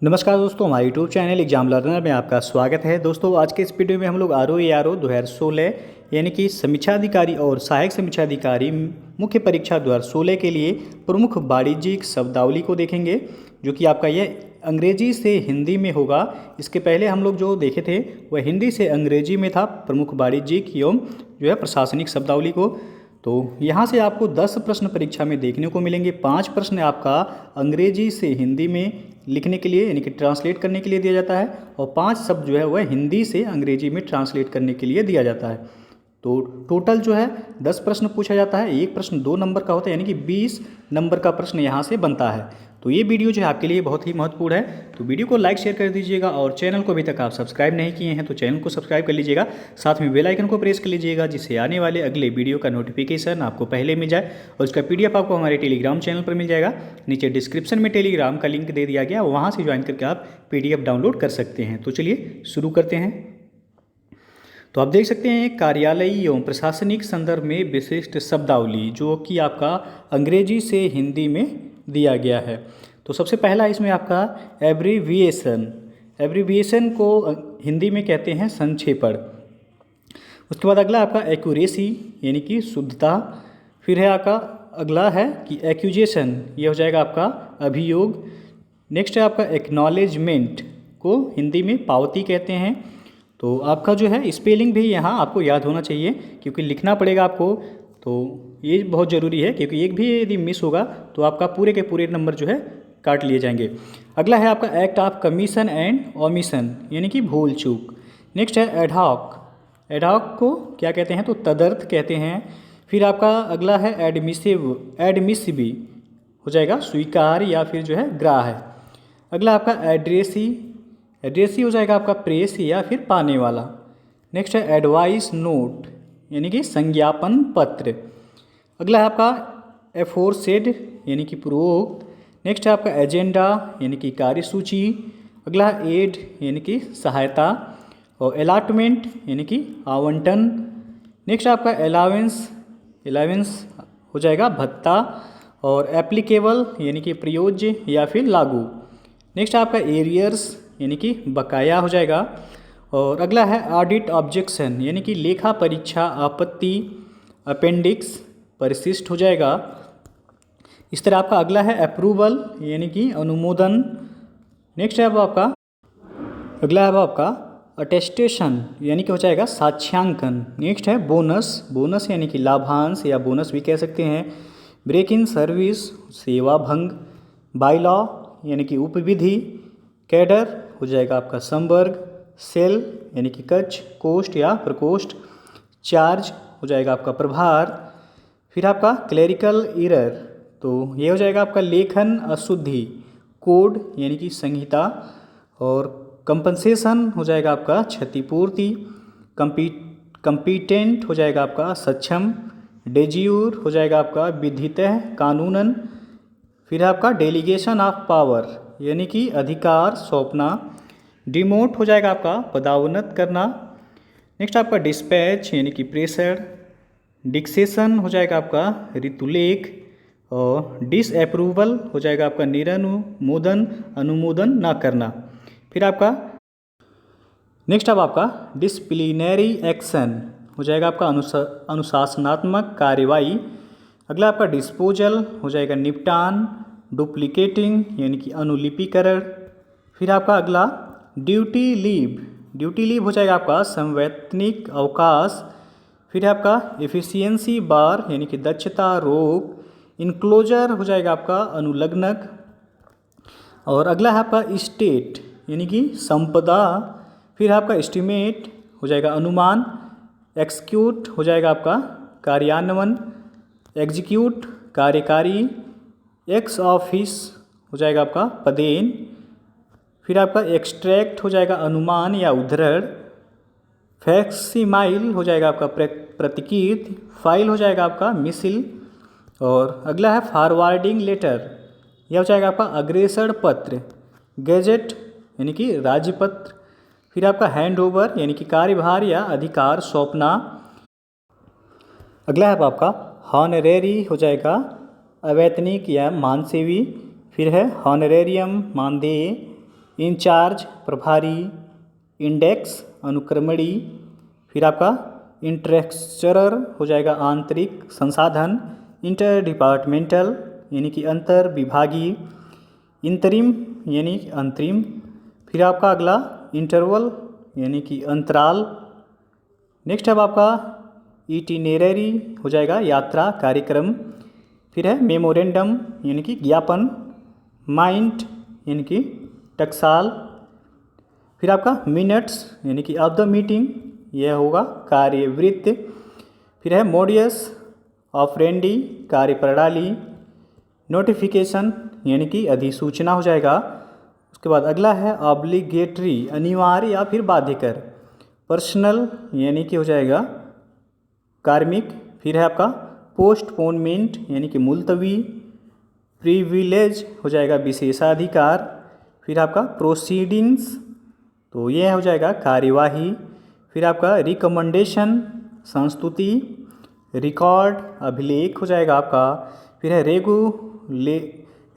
नमस्कार दोस्तों, हमारे यूट्यूब चैनल एग्जाम लर्नर में आपका स्वागत है। दोस्तों, आज के इस वीडियो में हम लोग RO 2016 यानी कि समीक्षा अधिकारी और सहायक समीक्षा अधिकारी मुख्य परीक्षा 2016 के लिए प्रमुख वाणिज्यिक शब्दावली को देखेंगे, जो कि आपका यह अंग्रेजी से हिंदी में होगा। इसके पहले हम लोग जो देखे थे वह हिंदी से अंग्रेजी में था, प्रमुख वाणिज्यिक एवं जो है प्रशासनिक शब्दावली को। तो यहाँ से आपको 10 प्रश्न परीक्षा में देखने को मिलेंगे। 5 प्रश्न आपका अंग्रेजी से हिंदी में लिखने के लिए यानी कि ट्रांसलेट करने के लिए दिया जाता है, और 5 शब्द जो है वह हिंदी से अंग्रेजी में ट्रांसलेट करने के लिए दिया जाता है। तो टोटल जो है 10 प्रश्न पूछा जाता है। एक प्रश्न 2 नंबर का होता है, यानी कि 20 नंबर का प्रश्न यहाँ से बनता है। तो ये वीडियो जो है आपके लिए बहुत ही महत्वपूर्ण है। तो वीडियो को लाइक शेयर कर दीजिएगा, और चैनल को अभी तक आप सब्सक्राइब नहीं किए हैं तो चैनल को सब्सक्राइब कर लीजिएगा। साथ में बेल आइकन को प्रेस कर लीजिएगा, जिससे आने वाले अगले वीडियो का नोटिफिकेशन आपको पहले मिल जाए, और उसका PDF आपको हमारे टेलीग्राम चैनल पर मिल जाएगा। नीचे डिस्क्रिप्शन में टेलीग्राम का लिंक दे दिया गया, वहाँ से ज्वाइन करके आप PDF डाउनलोड कर सकते हैं। तो चलिए शुरू करते हैं। तो आप देख सकते हैं कार्यालयी एवं प्रशासनिक संदर्भ में विशिष्ट शब्दावली, जो कि आपका अंग्रेजी से हिंदी में दिया गया है। तो सबसे पहला इसमें आपका एब्रीविएशन को हिंदी में कहते हैं संक्षेपण। उसके बाद अगला आपका एक्यूरेसी यानी कि शुद्धता। फिर है आपका अगला है कि एक्यूजेशन, ये हो जाएगा आपका अभियोग। नेक्स्ट है आपका एक्नॉलेजमेंट, को हिंदी में पावती कहते हैं। तो आपका जो है स्पेलिंग भी यहाँ आपको याद होना चाहिए, क्योंकि लिखना पड़ेगा आपको। तो ये बहुत ज़रूरी है, क्योंकि एक भी यदि मिस होगा तो आपका पूरे के पूरे नंबर जो है काट लिए जाएंगे। अगला है आपका act of commission and omission, यानी कि भूल चूक। नेक्स्ट है एडहॉक। एडहॉक को क्या कहते हैं, तो तदर्थ कहते हैं। फिर आपका अगला है एडमिसिबी, हो जाएगा स्वीकार या फिर जो है ग्राह्य। अगला आपका एड्रेसी हो जाएगा आपका प्रेस या फिर पाने वाला। नेक्स्ट है एडवाइस नोट, यानी कि संज्ञापन पत्र। अगला है आपका एफोरसेड, यानी कि पूर्वोक्त। नेक्स्ट है आपका एजेंडा, यानी कि कार्यसूची। अगला है एड, यानी कि सहायता, और अलॉटमेंट यानी कि आवंटन। नेक्स्ट आपका अलावेंस हो जाएगा भत्ता, और एप्लीकेबल यानी कि प्रयोज्य या फिर लागू। नेक्स्ट आपका एरियर्स, यानी कि बकाया हो जाएगा। और अगला है ऑडिट ऑब्जेक्शन, यानी कि लेखा परीक्षा आपत्ति। अपेंडिक्स परिशिष्ट हो जाएगा। इस तरह आपका अगला है अप्रूवल, यानी कि अनुमोदन। नेक्स्ट है अब आपका अटेस्टेशन, यानी कि हो जाएगा साक्ष्यांकन। नेक्स्ट है बोनस यानी कि लाभांश या बोनस भी कह सकते हैं। ब्रेक इन सर्विस, सेवा भंग। बाई लॉ, यानी कि उपविधि। कैडर हो जाएगा आपका संवर्ग। सेल, यानी कि कक्ष, कोष्ठ या प्रकोष्ठ। चार्ज हो जाएगा आपका प्रभार। फिर आपका क्लेरिकल एरर, तो ये हो जाएगा आपका लेखन अशुद्धि। कोड, यानी कि संहिता। और कंपनसेशन हो जाएगा आपका क्षतिपूर्ति। कंपीटेंट हो जाएगा आपका सक्षम। डेज्यूर हो जाएगा आपका विधितः कानूनन। फिर आपका डेलीगेशन ऑफ पावर, यानी कि अधिकार सौंपना। डिमोट हो जाएगा आपका पदावनत करना। नेक्स्ट आपका डिस्पैच, यानी कि प्रेषण। डिक्सेशन हो जाएगा आपका ऋतुलेख। और डिसअप्रूवल हो जाएगा आपका अनुमोदन ना करना। फिर आपका नेक्स्ट अब आपका डिसिप्लिनरी एक्शन हो जाएगा आपका अनुशासनात्मक कार्रवाई। अगला आपका डिस्पोजल हो जाएगा निपटान। डुप्लीकेटिंग, यानी कि अनुलिपीकरण। फिर आपका अगला ड्यूटी लीव हो जाएगा आपका संवैतनिक अवकाश। फिर आपका एफिशिएंसी बार, यानी कि दक्षता रोग। इनक्लोजर हो जाएगा आपका अनुलग्नक। और अगला है आपका स्टेट, यानी कि संपदा। फिर आपका एस्टिमेट हो जाएगा अनुमान। एक्सक्यूट हो जाएगा आपका कार्यान्वयन। एग्जीक्यूट कार्यकारी। एक्स ऑफिस हो जाएगा आपका पदेन। फिर आपका एक्सट्रैक्ट हो जाएगा अनुमान या उद्धरण। फैक्सिमाइल हो जाएगा आपका प्रतिकृति। फाइल हो जाएगा आपका मिसिल। और अगला है फॉरवर्डिंग लेटर, यह हो जाएगा आपका अग्रेषण पत्र। गैजेट, यानी कि राजपत्र। फिर आपका हैंड ओवर, यानी कि कार्यभार या अधिकार सौंपना। अगला है आपका हॉनरेरी हो जाएगा अवैतनिक या मानसेवी। फिर है हॉनरेरियम मानदेय। इंचार्ज प्रभारी, इंडेक्स अनुक्रमणी, फिर आपका इंट्रेक्चरर हो जाएगा आंतरिक संसाधन, इंटर डिपार्टमेंटल यानी कि अंतर विभागीय, इंतरिम यानी अंतरिम, फिर आपका अगला इंटरवल यानी कि अंतराल। नेक्स्ट अब आपका इटिनेररी हो जाएगा यात्रा कार्यक्रम, फिर है मेमोरेंडम यानी कि ज्ञापन, माइंड यानी कि टकसाल, फिर आपका मिनट्स यानी कि ऑफ द मीटिंग, यह होगा कार्यवृत्त, फिर है मोडियस ऑपरेंडी कार्यप्रणाली, नोटिफिकेशन यानी कि अधिसूचना हो जाएगा। उसके बाद अगला है ऑब्लिगेटरी अनिवार्य या फिर बाध्यकर, पर्सनल यानी कि हो जाएगा कार्मिक, फिर है आपका पोस्टपोनमेंट यानी कि मुलतवी, प्रिविलेज हो जाएगा विशेषाधिकार, फिर आपका प्रोसीडिंग्स तो ये हो जाएगा कार्यवाही, फिर आपका रिकमेंडेशन संस्तुति, रिकॉर्ड अभिलेख हो जाएगा आपका, फिर है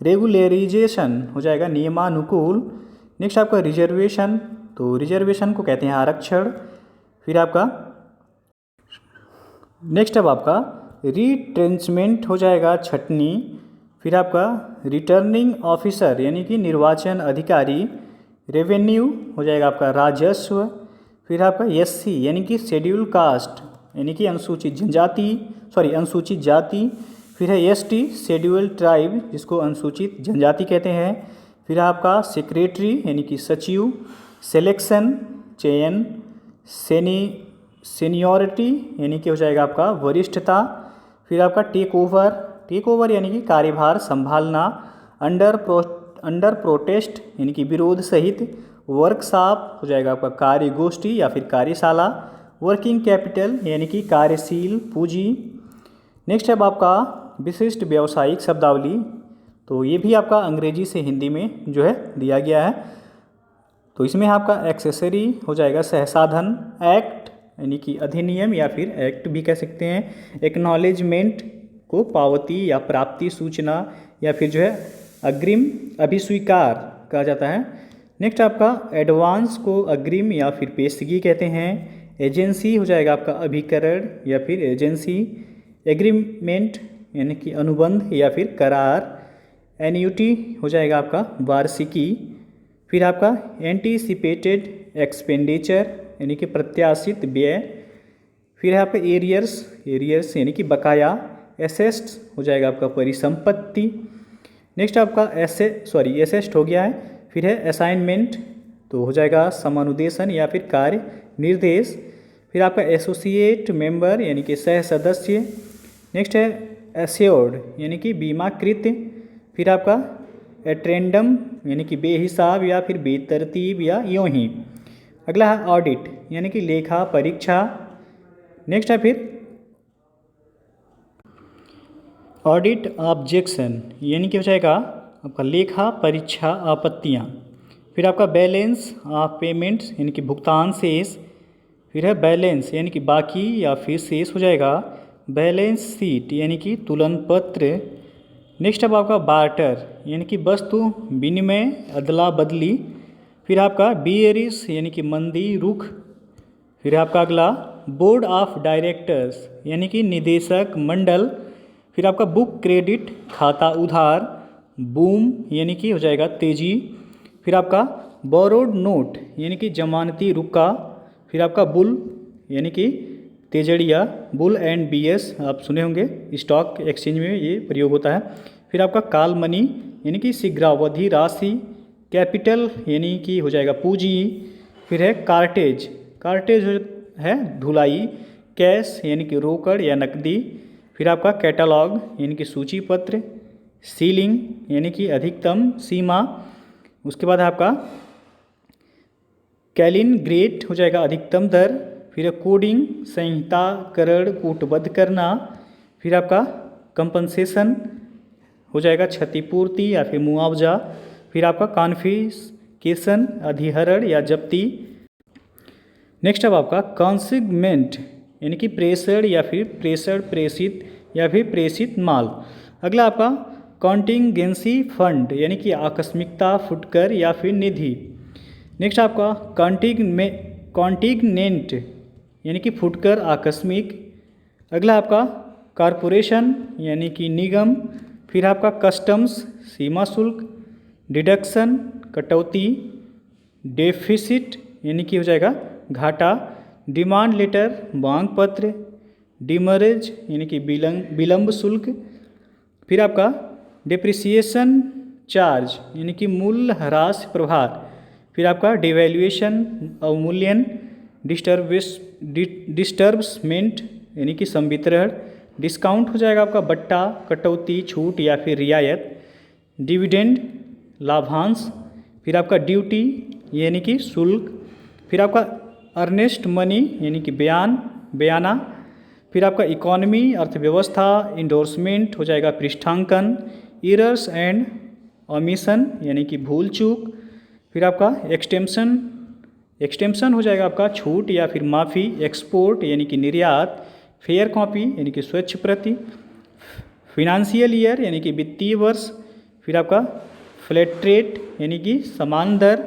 रेगुलराइजेशन हो जाएगा नियमानुकूल। नेक्स्ट आपका रिजर्वेशन, तो रिजर्वेशन को कहते हैं आरक्षण, फिर आपका नेक्स्ट अब आपका रिट्रेंचमेंट हो जाएगा छटनी, फिर आपका रिटर्निंग ऑफिसर यानी कि निर्वाचन अधिकारी, रेवेन्यू हो जाएगा आपका राजस्व, फिर आपका एससी यानी कि शेड्यूल कास्ट यानी कि अनुसूचित जाति, फिर है एसटी शेड्यूल ट्राइब जिसको अनुसूचित जनजाति कहते हैं, फिर आपका सेक्रेटरी यानी कि सचिव, सिलेक्शन चयन, सीनियरिटी यानी कि हो जाएगा आपका वरिष्ठता, फिर आपका टेक ओवर यानी कि कार्यभार संभालना, अंडर प्रोटेस्ट यानी कि विरोध सहित, वर्कशॉप हो जाएगा आपका कार्यगोष्ठी या फिर कार्यशाला, वर्किंग कैपिटल यानी कि कार्यशील पूंजी। नेक्स्ट अब आपका विशिष्ट व्यावसायिक शब्दावली, तो ये भी आपका अंग्रेजी से हिंदी में जो है दिया गया है। तो इसमें आपका एक्सेसरी हो जाएगा सहसाधन, एक्ट यानी कि अधिनियम या फिर एक्ट भी कह सकते हैं, एक्नॉलेजमेंट को पावती या प्राप्ति सूचना या फिर जो है अग्रिम अभिस्वीकार कहा जाता है। नेक्स्ट आपका एडवांस को अग्रिम या फिर पेशगी कहते हैं, एजेंसी हो जाएगा आपका अभिकरण या फिर एजेंसी, एग्रीमेंट यानी कि अनुबंध या फिर करार, एन्यूटी हो जाएगा आपका वार्षिकी, फिर आपका एंटीसिपेटेड एक्सपेंडिचर यानी कि प्रत्याशित व्यय, फिर है आपका एरियर्स यानी कि बकाया, एसेट्स हो जाएगा आपका परिसंपत्ति। नेक्स्ट आपका एसेस्ट हो गया है, फिर है असाइनमेंट तो हो जाएगा समानुदेशन या फिर कार्य निर्देश, फिर आपका एसोसिएट मेंबर यानी कि सह सदस्य। नेक्स्ट है एश्योर्ड यानी कि बीमाकृत, फिर आपका एट्रेंडम यानी कि बेहिसाब या फिर बेतरतीब या यूँ ही। अगला है ऑडिट यानी कि लेखा परीक्षा। नेक्स्ट है फिर ऑडिट ऑब्जेक्शन यानी कि हो जाएगा आपका लेखा परीक्षा आपत्तियाँ, फिर आपका बैलेंस ऑफ पेमेंट्स यानी कि भुगतान शेष, फिर है बैलेंस यानी कि बाकी या फिर शेष हो जाएगा, बैलेंस शीट यानी कि तुलन पत्र। नेक्स्ट अब आपका बार्टर यानी कि वस्तु विनिमय अदला बदली, फिर आपका बियरिस यानी कि मंदी रुख, फिर आपका अगला बोर्ड ऑफ डायरेक्टर्स यानी कि निदेशक मंडल, फिर आपका बुक क्रेडिट खाता उधार, बूम यानी कि हो जाएगा तेजी, फिर आपका बोरोड नोट यानी कि जमानती रुका, फिर आपका बुल यानी कि तेजड़िया, बुल एंड बीएस आप सुने होंगे, स्टॉक एक्सचेंज में ये प्रयोग होता है, फिर आपका काल मनी यानी कि शीघ्रावधि राशि, कैपिटल यानी कि हो जाएगा पूंजी, फिर है कार्टेज है धुलाई, कैश यानी कि रोकड़ या नकदी, फिर आपका कैटलॉग यानी कि सूची पत्र, सीलिंग यानी कि अधिकतम सीमा, उसके बाद आपका कैलिन ग्रेट हो जाएगा अधिकतम दर, फिर कोडिंग संहिताकरण कूटबद्ध करना, फिर आपका कंपनसेशन हो जाएगा क्षतिपूर्ति या फिर मुआवजा, फिर आपका कॉन्फिस्केशन अधिहरण या जब्ती। नेक्स्ट अब आपका कॉन्सिग्नमेंट यानी कि प्रेषण या फिर प्रेषित या फिर प्रेषित माल। अगला आपका कॉन्टिंजेंसी फंड यानी कि आकस्मिकता फुटकर या फिर निधि। नेक्स्ट आपका कॉन्टिगनेंट यानी कि फुटकर, आकस्मिक। अगला आपका कारपोरेशन यानी कि निगम। फिर आपका कस्टम्स, सीमा शुल्क। डिडक्शन, कटौती। डेफिसिट यानी कि हो जाएगा घाटा। डिमांड लेटर, मांग पत्र। डिमरेज यानी कि विलंब शुल्क। फिर आपका डिप्रिसिएशन चार्ज यानी कि मूल्य ह्रास प्रभार। फिर आपका डिवैल्यूएशन, अवमूल्यन। डिस्टर्बमेंट यानी कि संवितरण। डिस्काउंट हो जाएगा आपका बट्टा, कटौती, छूट या फिर रियायत। डिविडेंड, लाभांश। फिर आपका ड्यूटी यानी कि शुल्क। फिर आपका अर्नेस्ट मनी यानी कि बयाना। फिर आपका इकोनॉमी, अर्थव्यवस्था। इंडोर्समेंट हो जाएगा पृष्ठांकन। एरर्स एंड ओमिशन यानी कि भूल चूक। फिर आपका एक्सटेंशन हो जाएगा आपका छूट या फिर माफ़ी। एक्सपोर्ट यानी कि निर्यात। फेयर कॉपी यानी कि स्वच्छ प्रति। फिनांशियल ईयर यानी कि वित्तीय वर्ष। फिर आपका फ्लैट रेट यानी कि समान दर।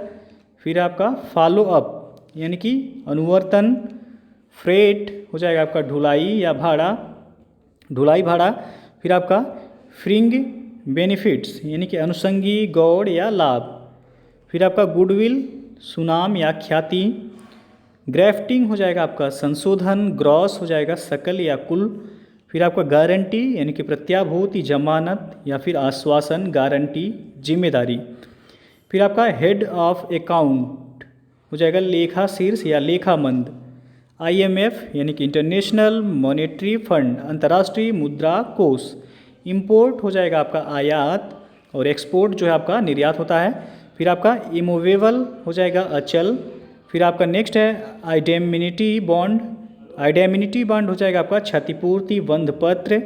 फिर आपका फॉलो अप यानी कि अनुवर्तन। फ्रेट हो जाएगा आपका ढुलाई भाड़ा। फिर आपका फ्रिंग बेनिफिट्स यानी कि अनुषंगी, गौड़ या लाभ। फिर आपका गुडविल, सुनाम या ख्याति। ग्राफ्टिंग हो जाएगा आपका संशोधन। ग्रॉस हो जाएगा सकल या कुल। फिर आपका गारंटी यानी कि प्रत्याभूति, जमानत या फिर आश्वासन, गारंटी, जिम्मेदारी। फिर आपका हेड ऑफ अकाउंट हो जाएगा लेखा शीर्ष या लेखा मंद। IMF यानी कि इंटरनेशनल मॉनेटरी फंड, अंतर्राष्ट्रीय मुद्रा कोष। इंपोर्ट हो जाएगा आपका आयात और एक्सपोर्ट जो है आपका निर्यात होता है। फिर आपका इमूवेबल हो जाएगा अचल। फिर आपका नेक्स्ट है आइडेमिनिटी बॉन्ड। आइडेमिनिटी बॉन्ड हो जाएगा आपका क्षतिपूर्ति बंध पत्र।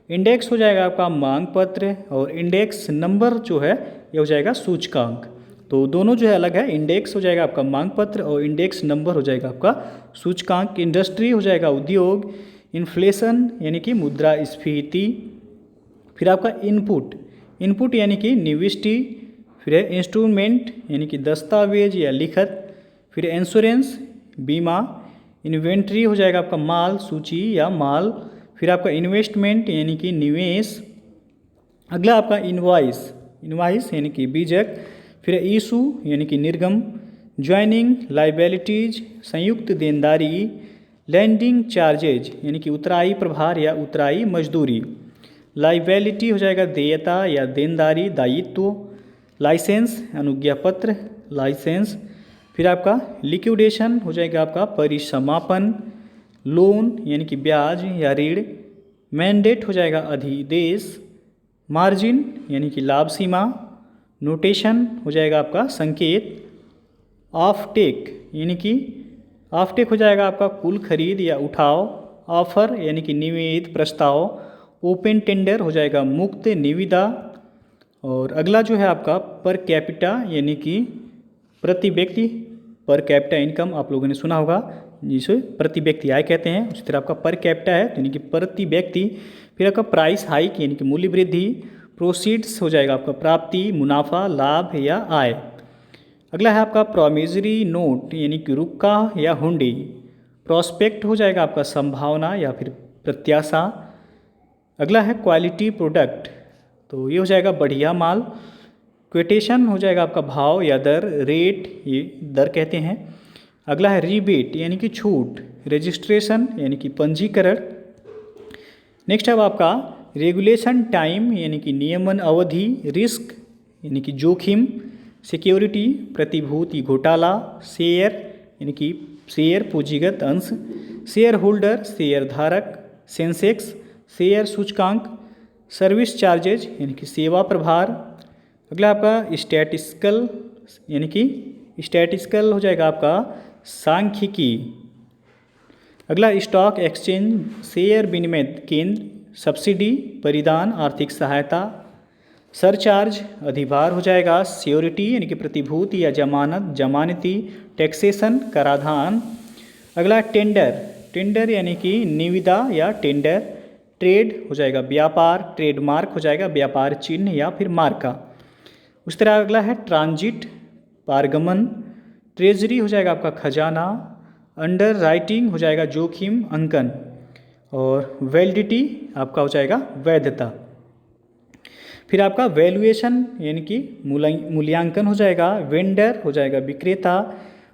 इंडेक्स हो जाएगा आपका मांग पत्र और इंडेक्स नंबर जो है ये हो जाएगा सूचकांक। तो दोनों जो है अलग है। इंडेक्स हो जाएगा आपका मांग पत्र और इंडेक्स नंबर हो जाएगा आपका सूचकांक। इंडस्ट्री हो जाएगा उद्योग। इन्फ्लेशन यानी कि मुद्रास्फीति। फिर आपका इनपुट यानी कि निविष्टि। फिर है इंस्ट्रूमेंट यानी कि दस्तावेज या लिखत। फिर इंश्योरेंस, बीमा। इन्वेंट्री हो जाएगा आपका माल, सूची या माल। फिर आपका इन्वेस्टमेंट यानी कि निवेश। अगला आपका इनवाइस यानी कि बीजक। फिर इशू यानी कि निर्गम। ज्वाइनिंग, लाइबिलिटीज, संयुक्त देनदारी। लैंडिंग चार्जेज यानी कि उतराई प्रभार या उतराई मजदूरी। लाइबिलिटी हो जाएगा देयता या देनदारी, दायित्व। लाइसेंस, अनुज्ञा पत्र, लाइसेंस। फिर आपका लिक्विडेशन हो जाएगा आपका परिसमापन। लोन यानी कि ब्याज या ऋण। मैंडेट हो जाएगा अधिदेश। मार्जिन यानी कि लाभ सीमा। नोटेशन हो जाएगा आपका संकेत। ऑफटेक यानी कि ऑफटेक हो जाएगा आपका कुल खरीद या उठाव। ऑफर यानी कि निवेद, प्रस्ताव। ओपन टेंडर हो जाएगा मुक्त निविदा। और अगला जो है आपका पर कैपिटा यानी कि प्रति व्यक्ति। पर कैपिटा इनकम आप लोगों ने सुना होगा, जिसे प्रति व्यक्ति आय कहते हैं। उसी तरह आपका पर कैपिटा है यानी कि प्रति व्यक्ति। फिर आपका प्राइस हाइक यानी कि मूल्य वृद्धि। प्रोसीड्स हो जाएगा आपका प्राप्ति, मुनाफा, लाभ या आय। अगला है आपका प्रोमिसरी नोट यानी कि रुक्का या हुंडी। प्रोस्पेक्ट हो जाएगा आपका संभावना या फिर प्रत्याशा। अगला है क्वालिटी प्रोडक्ट, तो ये हो जाएगा बढ़िया माल। क्वेटेशन हो जाएगा आपका भाव या दर, रेट ये दर कहते हैं। अगला है रीबेट यानी कि छूट। रजिस्ट्रेशन यानी कि पंजीकरण। नेक्स्ट है आपका रेगुलेशन टाइम यानी कि नियमन अवधि। रिस्क यानी कि जोखिम। सिक्योरिटी, प्रतिभूति घोटाला। शेयर यानी कि शेयर पूंजीगत अंश। शेयर होल्डर, शेयर धारक। सेंसेक्स, शेयर सूचकांक। सर्विस चार्जेज यानी कि सेवा प्रभार। अगला आपका स्टैटिस्टिकल यानी कि स्टैटिस्टिकल हो जाएगा आपका सांख्यिकी। अगला स्टॉक एक्सचेंज, शेयर विनिमय केंद्र। सब्सिडी, परिदान, आर्थिक सहायता। सरचार्ज, अधिभार हो जाएगा। सियोरिटी यानी कि प्रतिभूति या जमानत, जमानती। टैक्सेशन, कराधान। अगला टेंडर यानी कि निविदा या टेंडर। ट्रेड हो जाएगा व्यापार। ट्रेडमार्क हो जाएगा व्यापार चिन्ह या फिर मार्का। उस तरह अगला है ट्रांजिट, पारगमन। ट्रेजरी हो जाएगा आपका खजाना, अंडर राइटिंग हो जाएगा जोखिम अंकन, और वैलिडिटी आपका हो जाएगा वैधता। फिर आपका वैल्यूएशन यानी कि मूल्यांकन हो जाएगा, वेंडर हो जाएगा विक्रेता,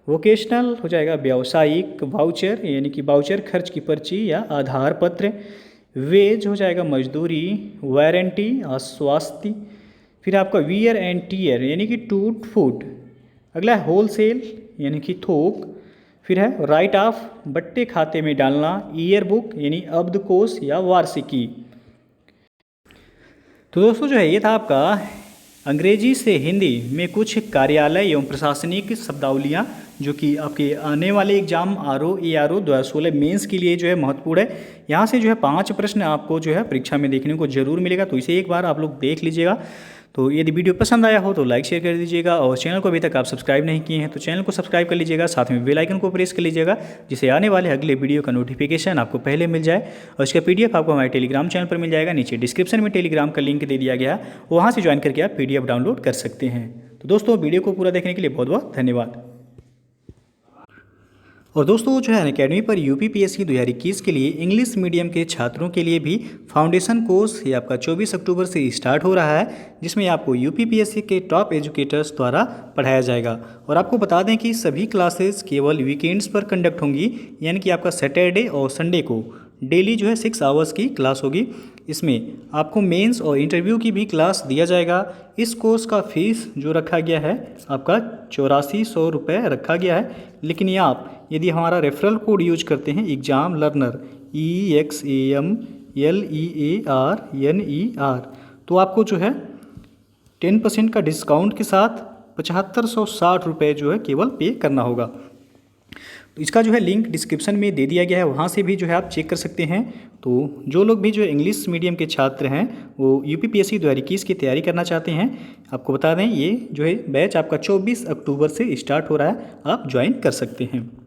वोकेशनल हो जाएगा व्यावसायिक, वाउचर यानी कि वाउचर खर्च की पर्ची या आधार पत्र, वेज हो जाएगा मजदूरी, वारंटी आश्वास्ति। फिर आपका वियर एंड टीयर यानी कि टूट फूट। अगला है होलसेल यानी कि थोक। फिर है राइट ऑफ बट्टे खाते में डालना, ईयर बुक यानी अब्दकोश या वार्षिकी। तो दोस्तों जो है ये था आपका अंग्रेजी से हिंदी में कुछ कार्यालय एवं प्रशासनिक शब्दावलियाँ जो कि आपके आने वाले एग्जाम RO ARO 2016 मेंस के लिए जो है महत्वपूर्ण है। यहाँ से जो है 5 प्रश्न आपको जो है परीक्षा में देखने को जरूर मिलेगा, तो इसे एक बार आप लोग देख लीजिएगा। तो यदि वीडियो पसंद आया हो तो लाइक शेयर कर दीजिएगा, और चैनल को अभी तक आप सब्सक्राइब नहीं किए हैं तो चैनल को सब्सक्राइब कर लीजिएगा, साथ में बेल आइकन को प्रेस कर लीजिएगा, जिससे आने वाले अगले वीडियो का नोटिफिकेशन आपको पहले मिल जाए। और इसका PDF आपको हमारे टेलीग्राम चैनल पर मिल जाएगा, नीचे डिस्क्रिप्शन में टेलीग्राम का लिंक दे दिया गया, वहाँ से ज्वाइन करके आप PDF डाउनलोड कर सकते हैं। तो दोस्तों वीडियो को पूरा देखने के लिए बहुत बहुत धन्यवाद। और दोस्तों जो है अनअकैडमी पर UPPSC 2021 के लिए इंग्लिश मीडियम के छात्रों के लिए भी फाउंडेशन कोर्स ये आपका 24 अक्टूबर से स्टार्ट हो रहा है, जिसमें आपको UPPSC के टॉप एजुकेटर्स द्वारा पढ़ाया जाएगा। और आपको बता दें कि सभी क्लासेस केवल वीकेंड्स पर कंडक्ट होंगी, यानी कि आपका सैटरडे और संडे को डेली जो है 6 आवर्स की क्लास होगी। इसमें आपको मेंस और इंटरव्यू की भी क्लास दिया जाएगा। इस कोर्स का फीस जो रखा गया है आपका 8400 रुपये रखा गया है, लेकिन ये आप यदि हमारा रेफरल कोड यूज करते हैं एग्जाम लर्नर EXAMLEARNER तो आपको जो है 10% का डिस्काउंट के साथ 7560 रुपये जो है केवल पे करना होगा। तो इसका जो है लिंक डिस्क्रिप्शन में दे दिया गया है, वहाँ से भी जो है आप चेक कर सकते हैं। तो जो लोग भी जो इंग्लिश मीडियम के छात्र हैं वो UPPSC 2021 की तैयारी करना चाहते हैं, आपको बता दें ये जो है बैच आपका 24 अक्टूबर से स्टार्ट हो रहा है, आप ज्वाइन कर सकते हैं।